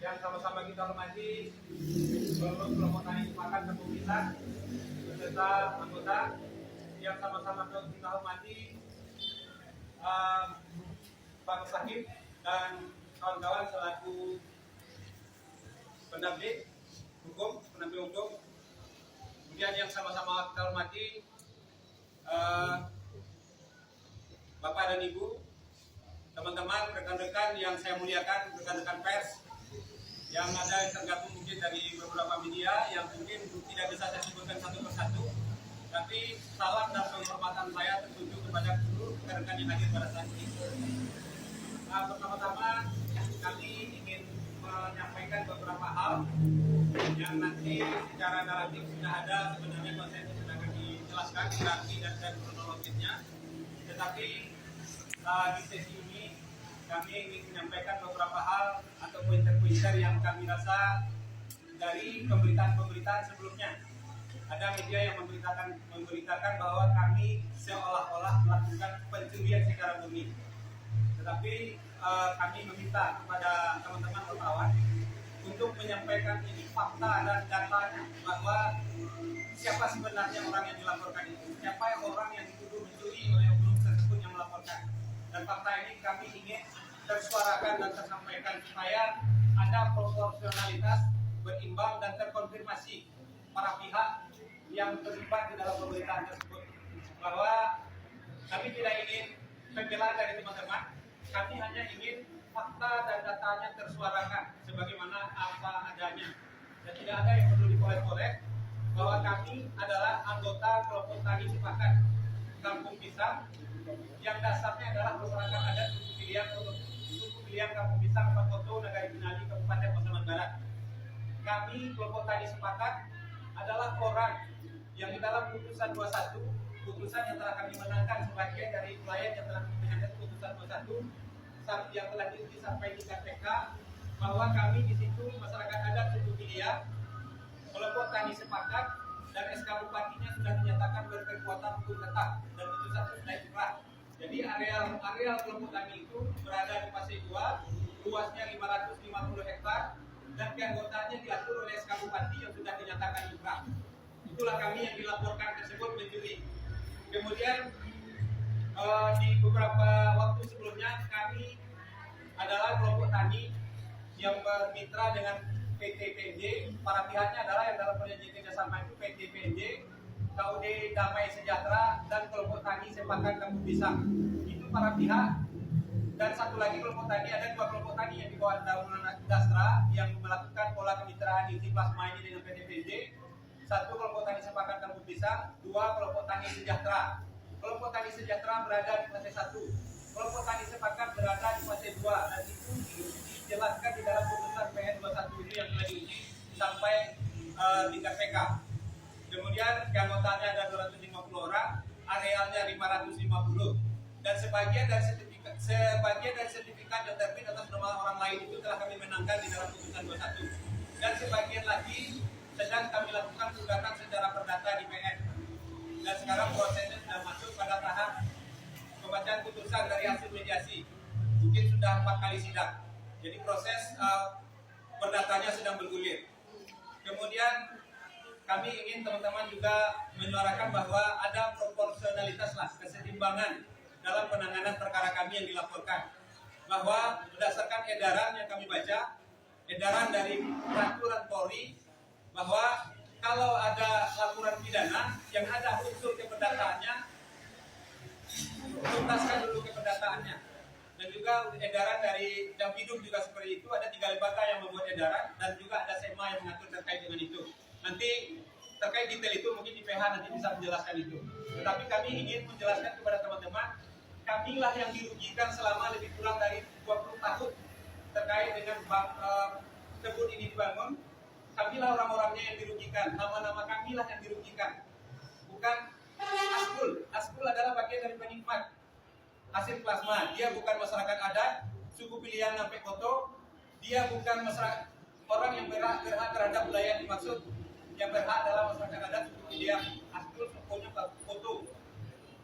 yang sama-sama kita hormati seluruh kelompok tani sepakat Kampung Pisang beserta anggota yang sama-sama kita hormati Pak Sakib dan kawan-kawan selaku pendamping hukum. Kemudian yang sama-sama kita hormati Bapak dan Ibu, teman-teman, rekan-rekan yang saya muliakan, rekan-rekan pers yang ada tergabung mungkin dari beberapa media yang mungkin tidak bisa saya sebutkan satu persatu, tapi salam dan penghormatan saya tertuju kepada seluruh rekan-rekan yang hadir pada saat ini. Pertama-tama kami ingin menyampaikan beberapa hal yang nanti secara naratif sudah ada, sebenarnya konsepnya sudah kami jelaskan hierarki dan kronologisnya, tetapi di sesi ini kami ingin menyampaikan beberapa hal atau pointer-pointer yang kami rasa dari pemberitaan-pemberitaan sebelumnya. Ada media yang memberitakan bahwa kami seolah-olah melakukan pencurian secara murni. Tetapi kami meminta kepada teman-teman wartawan untuk menyampaikan ini fakta dan datanya, bahwa siapa sebenarnya orang yang dilaporkan itu, siapa orang yang dituduh mencuri oleh oknum tersebut yang melaporkan. Dan fakta ini kami ingin tersuarakan dan tersampaikan supaya ada proporsionalitas, berimbang dan terkonfirmasi para pihak yang terlibat di dalam pemberitaan tersebut, bahwa kami tidak ingin pembelaan dari teman-teman, kami hanya ingin fakta dan datanya tersuarakan sebagaimana apa adanya, dan tidak ada yang perlu dikolek-kolek bahwa kami adalah anggota kelompok tani sepakat Kampung Pisang yang dasarnya adalah masyarakat adat suku pilihan Kampung Pisang Pakoto, Nagari Binali, Kabupaten Pasaman Barat. Kami kelompok tani sepakat adalah orang yang di dalam putusan 21, putusan yang telah kami menangkan sebagian dari klien yang telah menangkan putusan 21 yang telah diuji sampai di KPK, bahwa kami di situ masyarakat adat suku pilihan kelompok tani sepakat dan SK Bupatinya sudah dinyatakan berkekuatan hukum tetap dan putusan sudah inkrah. Jadi areal kelompok tani itu berada di fase 2, luasnya 550 hektar dan keanggotaannya diatur oleh SK Bupati yang sudah dinyatakan inkrah. Itulah kami yang dilaporkan tersebut mencuri. Kemudian di beberapa waktu sebelumnya kami adalah kelompok tani yang bermitra dengan PT PNJ. Para pihaknya adalah yang dalam perjanjian kerjasama itu PT PNJ, KUD Damai Sejahtera, dan kelompok tani sepakat Kampung Pisang. Itu para pihak. Dan satu lagi kelompok tani, ada dua kelompok tani yang di bawah naungan Dastra yang melakukan pola kemitraan inti plasma ini dengan PT PNJ. Satu kelompok tani sepakat Kampung Pisang, dua kelompok tani sejahtera. Kelompok tani sejahtera berada di fase 1, kelompok tani sepakat berada di fase 2, dan itu dijelaskan di dalam putusan PN 21 ini yang telah diuji sampai di KPK. Kemudian keanggotaannya ada 250 orang, arealnya 550, dan sebagian dari sertifikat yang terbit atas nama orang lain itu telah kami menangkan di dalam putusan 21, dan sebagian lagi sedang kami lakukan gugatan secara perdata di PN. Dan sekarang prosesnya sudah masuk pada tahap pembacaan putusan dari hasil mediasi. Mungkin sudah 4 kali sidang. Jadi proses perdatanya sedang bergulir. Kemudian kami ingin teman-teman juga menyuarakan bahwa ada proporsionalitas kesetimbangan dalam penanganan perkara kami yang dilaporkan. Bahwa berdasarkan edaran yang kami baca, edaran dari peraturan Polri, bahwa kalau ada laporan pidana yang ada unsur keperdataannya, tuntaskan dulu keperdataannya. Dan juga edaran dari Dampidum juga seperti itu, ada 3 lembaga yang membuat edaran, dan juga ada SEMA yang mengatur terkait dengan itu. Nanti terkait detail itu mungkin di PH nanti bisa menjelaskan itu. Tetapi kami ingin menjelaskan kepada teman-teman, kamilah yang dirugikan selama lebih kurang dari 20 tahun terkait dengan kebun ini dibangun. Kamilah orang-orangnya yang dirugikan, nama-nama kamilah yang dirugikan, bukan Askul. Askul adalah bagian dari penikmat hasil plasma. Dia bukan masyarakat adat, suku pilihan Nampe Koto. Dia bukan masyarakat orang yang berhak terhadap wilayah dimaksud. Yang berhak adalah masyarakat adat suku pilihan. Askul sukunya Koto.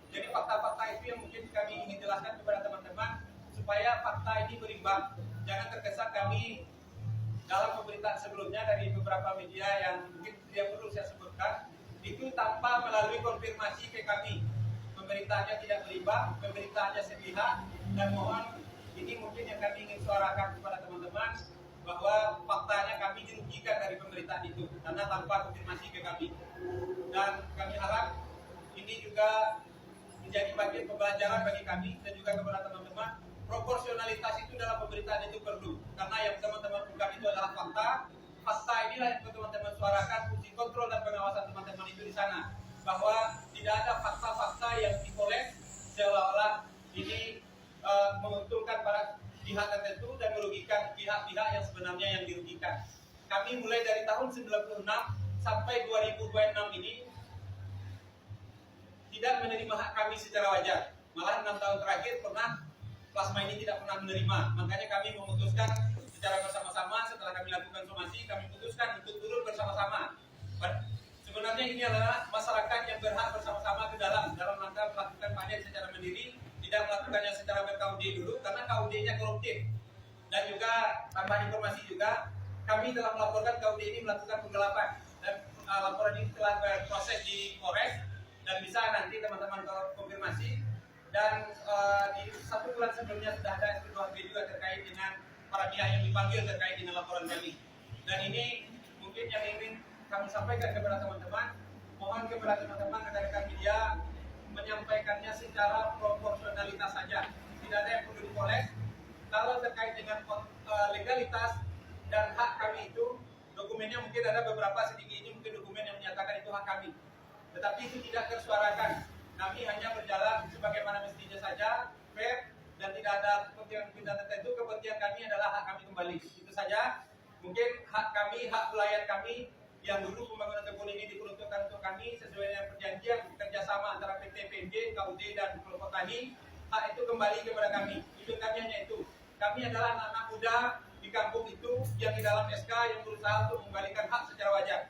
Jadi fakta-fakta itu yang mungkin kami ingin jelaskan kepada teman-teman supaya fakta ini berimbang. Jangan terkesan kami dalam pemberitaan sebelumnya dari beberapa media yang mungkin tidak perlu saya sebutkan, itu tanpa melalui konfirmasi ke kami. Pemberitaannya tidak berimbang, pemberitaannya sepihak, dan mohon ini mungkin yang kami ingin suarakan kepada teman-teman bahwa faktanya kami dirugikan dari pemberitaan itu karena tanpa konfirmasi ke kami. Dan kami harap ini juga menjadi bagian pembelajaran bagi kami dan juga kepada teman-teman. Proporsionalitas itu dalam pemberitaan itu perlu, karena yang teman-teman bukan itu adalah fakta. Fakta inilah yang teman-teman suarakan, fungsi kontrol dan pengawasan teman-teman itu di sana, bahwa tidak ada fakta-fakta yang dikolek seolah-olah ini menguntungkan para pihak tertentu dan merugikan pihak-pihak yang sebenarnya yang dirugikan. Kami mulai dari tahun 96 sampai 2026 ini tidak menerima hak kami secara wajar. Malah 6 tahun terakhir pernah plasma ini tidak pernah menerima. Makanya kami memutuskan secara bersama-sama setelah kami lakukan somasi, kami putuskan untuk turun bersama-sama. Sebenarnya ini adalah masyarakat yang berhak bersama-sama ke dalam rangka melakukan panen secara mandiri, tidak melakukannya secara ber-KUD dulu karena KUD-nya koruptif. Dan juga tambahan informasi juga, kami telah melaporkan KUD ini melakukan penggelapan dan laporan ini telah berproses di Polres dan bisa nanti teman-teman konfirmasi. Dan di 1 bulan sebelumnya sudah ada SP2B juga terkait dengan para pihak yang dipanggil terkait dengan laporan kami. Dan ini mungkin yang ingin kami sampaikan kepada teman-teman, mohon kepada teman-teman rekan-rekan media menyampaikannya secara proporsionalitas saja, tidak ada yang perlu dikolek. Kalau terkait dengan legalitas dan hak kami itu, dokumennya mungkin ada beberapa, sedikit ini mungkin dokumen yang menyatakan itu hak kami, tetapi itu tidak tersuarakan. Kami hanya berjalan sebagaimana mestinya saja, fair, dan tidak ada kepentingan kita tertentu. Kepentingan kami adalah hak kami kembali. Itu saja. Mungkin hak kami, hak wilayah kami yang dulu pembangunan kebun ini diperuntukkan untuk kami sesuai dengan perjanjian kerjasama antara PT PNG, KUD, dan kelompok tani. Hak itu kembali kepada kami. Itu kami hanya itu. Kami adalah anak-anak muda di kampung itu yang di dalam SK yang berusaha untuk mengembalikan hak secara wajar.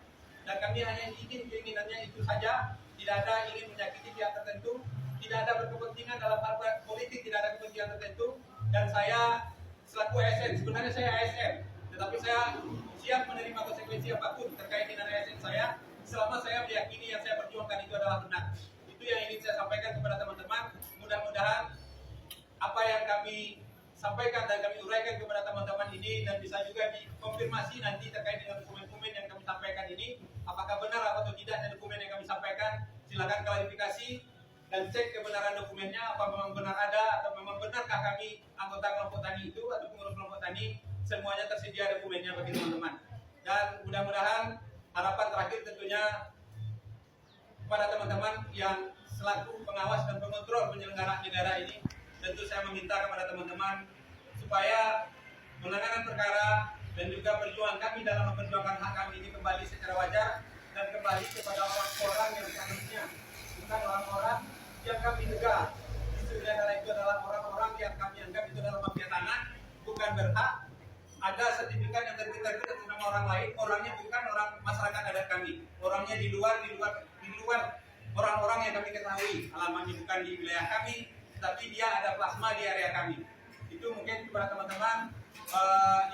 Dan kami hanya ingin keinginannya itu saja. Tidak ada ingin menyakiti pihak tertentu, tidak ada berkepentingan dalam hal politik, tidak ada kepentingan tertentu. Dan saya selaku ASN, sebenarnya saya ASN, tetapi saya siap menerima konsekuensi apapun terkait dengan ASN saya, selama saya meyakini yang saya perjuangkan itu adalah benar. Itu yang ingin saya sampaikan kepada teman-teman. Mudah-mudahan apa yang kami sampaikan dan kami uraikan kepada teman-teman ini dan bisa juga dikonfirmasi nanti terkait dengan dokumen-dokumen yang kami sampaikan ini, apakah benar atau tidak dokumen yang kami sampaikan. Silakan klarifikasi dan cek kebenaran dokumennya, apa memang benar ada atau memang benarkah kami anggota kelompok tani itu atau pengurus kelompok tani semuanya tersedia dokumennya bagi teman-teman. Dan mudah-mudahan harapan terakhir tentunya kepada teman-teman yang selaku pengawas dan pengontrol penyelenggara negara ini, tentu saya meminta kepada teman-teman supaya penanganan perkara dan juga perjuangan kami dalam memperjuangkan hak kami ini kembali secara wajar dan kembali kepada orang-orang yang seharusnya, bukan orang-orang yang kami duga itu adalah orang-orang yang kami anggap itu adalah mafia tanah, bukan berhak. Ada sertifikat yang terbit atas nama orang lain, orangnya bukan orang masyarakat adat kami, orangnya di luar orang-orang yang kami ketahui, alamatnya bukan di wilayah kami, tapi dia ada plasma di area kami. Itu mungkin kepada teman-teman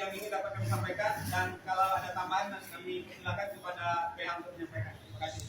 yang ingin dapat kami sampaikan, dan kalau ada tambahan kami silakan kepada PH untuk menyampaikan. Terima kasih.